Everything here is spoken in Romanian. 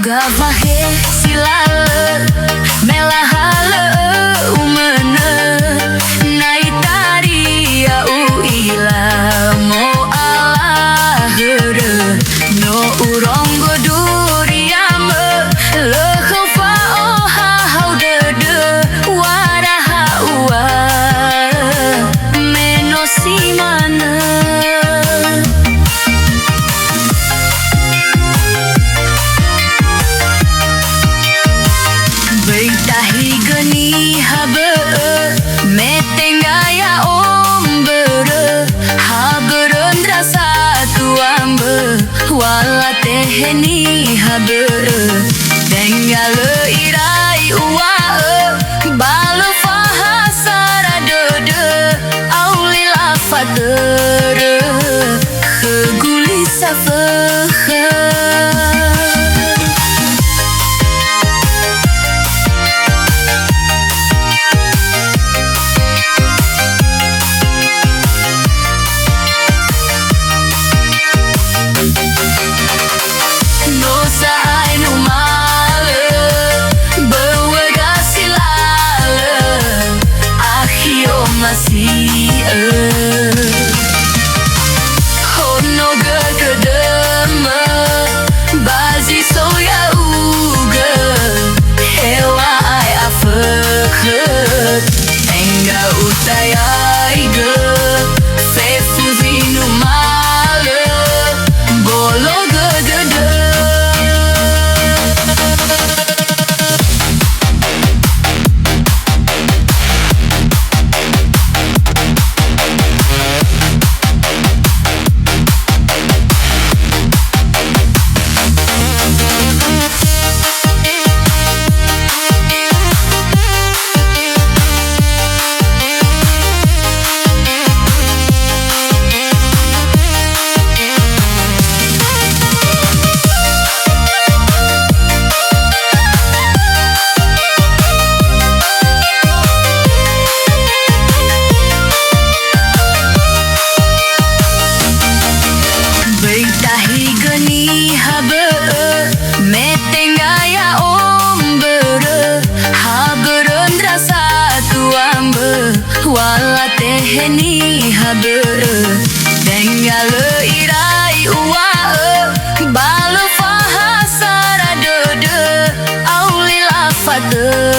Gavahe silale melahale umene naitari ya uila mo ala here no urongo duriame lekhofa oha haudede waraha uwa menosimane Beitahi geni habe metengaya ombere haberendra satu ambe wala teheni habe tengale irai uwa balo fahasara dode aulila fatere kheguli safaha Hono gedeme bazi soya uge hewa ai afekhet enga utayai ge fefuzinu male bolo gedede geni habe metengaya ombere haberendra satu ambe wala teheni habe tengale irai uwa balo fahasara dode aulila fatere